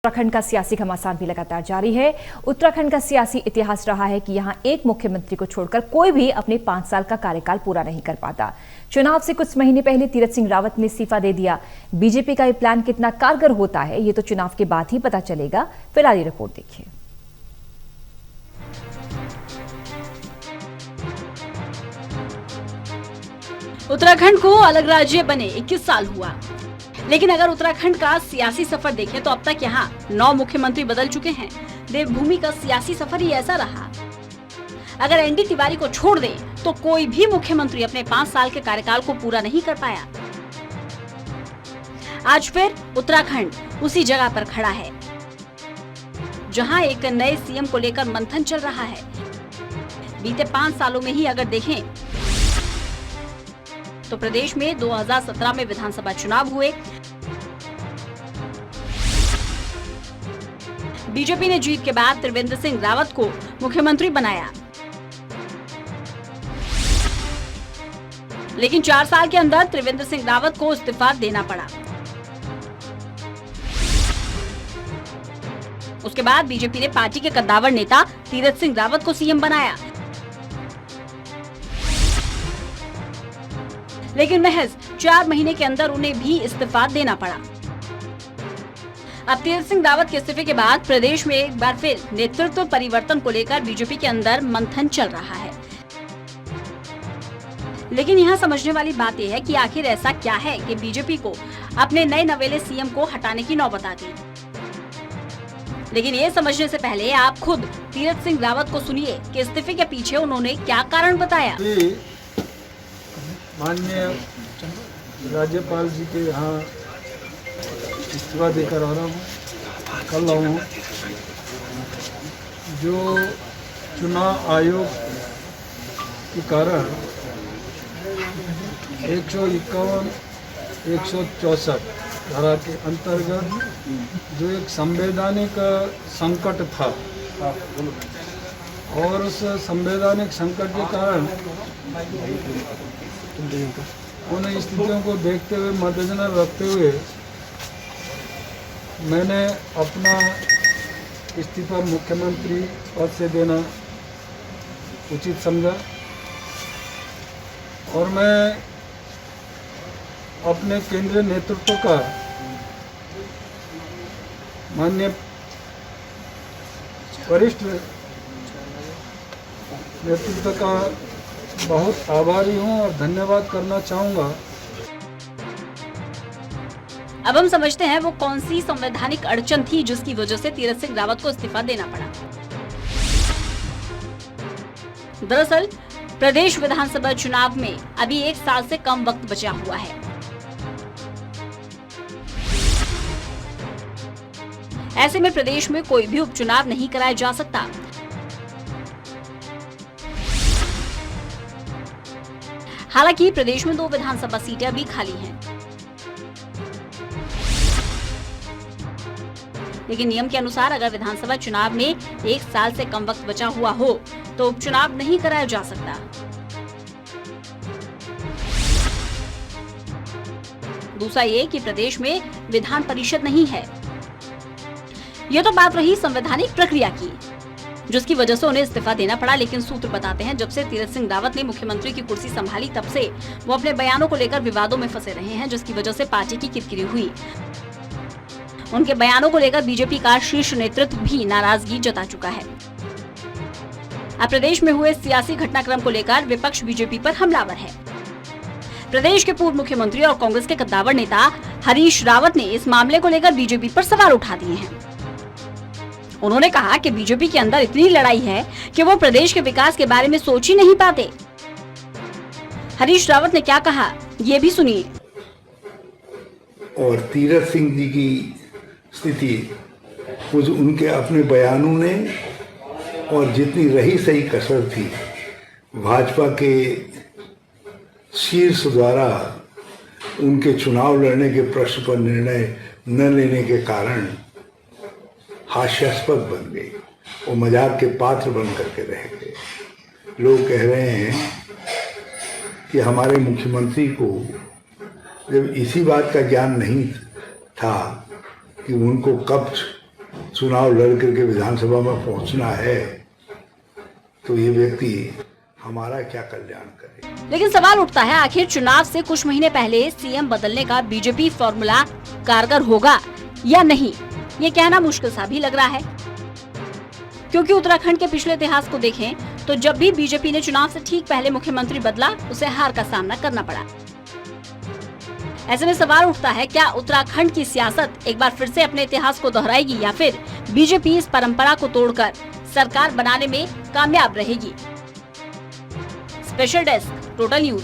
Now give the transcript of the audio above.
उत्तराखंड का सियासी घमासान भी लगातार जारी है। उत्तराखंड का सियासी इतिहास रहा है कि यहां एक मुख्यमंत्री को छोड़कर कोई भी अपने 5 साल का कार्यकाल पूरा नहीं कर पाता। चुनाव से कुछ महीने पहले तीरथ सिंह रावत ने इस्तीफा दे दिया। बीजेपी का ये प्लान कितना कारगर होता है, ये तो चुनाव के बाद ही पता चलेगा। फिलहाल ये रिपोर्ट देखिए। उत्तराखंड को अलग राज्य बने 21 साल हुआ, लेकिन अगर उत्तराखंड का सियासी सफर देखें तो अब तक यहाँ 9 मुख्यमंत्री बदल चुके हैं। देवभूमि का सियासी सफर ही ऐसा रहा। अगर एनडी तिवारी को छोड़ दें तो कोई भी मुख्यमंत्री अपने 5 साल के कार्यकाल को पूरा नहीं कर पाया। आज फिर उत्तराखंड उसी जगह पर खड़ा है जहां एक नए सीएम को लेकर मंथन चल रहा है। बीते 5 सालों में ही अगर देखें तो प्रदेश में 2017 में विधानसभा चुनाव हुए। बीजेपी ने जीत के बाद त्रिवेंद्र सिंह रावत को मुख्यमंत्री बनाया, लेकिन 4 साल के अंदर त्रिवेंद्र सिंह रावत को इस्तीफा देना पड़ा। उसके बाद बीजेपी ने पार्टी के कद्दावर नेता तीरथ सिंह रावत को सीएम बनाया, लेकिन महज 4 महीने के अंदर उन्हें भी इस्तीफा देना पड़ा। अब तीरथ सिंह रावत के इस्तीफे के बाद प्रदेश में एक बार फिर नेतृत्व परिवर्तन को लेकर बीजेपी के अंदर मंथन चल रहा है। लेकिन यहाँ समझने वाली बात यह है कि आखिर ऐसा क्या है कि बीजेपी को अपने नए नवेले सीएम को हटाने की नौबत आ गई। लेकिन ये समझने से पहले आप खुद तीरथ सिंह रावत को सुनिए कि इस्तीफे के पीछे उन्होंने क्या कारण बताया। माननीय राज्यपाल जी के यहाँ इस्तीफा देकर आ रहा हूँ। कल आऊँ जो चुनाव आयोग के कारण 151, 164 धारा के अंतर्गत जो एक संवैधानिक संकट था और उस संवैधानिक संकट के कारण उन स्थितियों को देखते हुए मद्देनजर रखते हुए मैंने अपना इस्तीफा मुख्यमंत्री पद से देना उचित समझा और मैं अपने केंद्रीय नेतृत्व का माननीय वरिष्ठ नेतृत्व का बहुत आभारी हूं और धन्यवाद करना चाहूंगा। अब हम समझते हैं वो कौन सी संवैधानिक अड़चन थी जिसकी वजह से तीरथ सिंह रावत को इस्तीफा देना पड़ा। दरअसल प्रदेश विधानसभा चुनाव में अभी 1 साल से कम वक्त बचा हुआ है। ऐसे में प्रदेश में कोई भी उपचुनाव नहीं कराया जा सकता। हालांकि प्रदेश में 2 विधानसभा सीटें अभी खाली हैं, लेकिन नियम के अनुसार अगर विधानसभा चुनाव में 1 साल से कम वक्त बचा हुआ हो तो उपचुनाव नहीं कराया जा सकता। दूसरा ये कि प्रदेश में विधान परिषद नहीं है। यह तो बात रही संवैधानिक प्रक्रिया की, जिसकी वजह से उन्हें इस्तीफा देना पड़ा। लेकिन सूत्र बताते हैं जब से तीरथ सिंह रावत ने मुख्यमंत्री की कुर्सी संभाली तब से वो अपने बयानों को लेकर विवादों में फंसे रहे हैं, जिसकी वजह से पार्टी की किरकिरी हुई। उनके बयानों को लेकर बीजेपी का शीर्ष नेतृत्व भी नाराजगी जता चुका है। अब प्रदेश में हुए सियासी घटनाक्रम को लेकर विपक्ष बीजेपी पर हमलावर है। प्रदेश के पूर्व मुख्यमंत्री और कांग्रेस के कद्दावर नेता हरीश रावत ने इस मामले को लेकर बीजेपी पर सवाल उठा दिए हैं। उन्होंने कहा कि बीजेपी के अंदर इतनी लड़ाई है कि वो प्रदेश के विकास के बारे में सोच ही नहीं पाते। हरीश रावत ने क्या कहा, ये भी सुनिए। और तीरथ सिंह जी की स्थिति कुछ उनके अपने बयानों ने और जितनी रही सही कसर थी भाजपा के शीर्ष द्वारा उनके चुनाव लड़ने के प्रश्न पर निर्णय न लेने के कारण हास्यास्पद बन गई और मजाक के पात्र बन करके रह गए। लोग कह रहे हैं कि हमारे मुख्यमंत्री को जब इसी बात का ज्ञान नहीं था कि उनको कब चुनाव लड़ करके विधानसभा में पहुंचना है तो ये व्यक्ति हमारा क्या कल्याण करे। लेकिन सवाल उठता है, आखिर चुनाव से कुछ महीने पहले सीएम बदलने का बीजेपी फॉर्मूला कारगर होगा या नहीं, ये कहना मुश्किल सा भी लग रहा है। क्योंकि उत्तराखंड के पिछले इतिहास को देखें तो जब भी बीजेपी ने चुनाव से ठीक पहले मुख्यमंत्री बदला, उसे हार का सामना करना पड़ा। ऐसे में सवाल उठता है, क्या उत्तराखंड की सियासत एक बार फिर से अपने इतिहास को दोहराएगी या फिर बीजेपी इस परंपरा को तोड़कर सरकार बनाने में कामयाब रहेगी। Special desk, total news.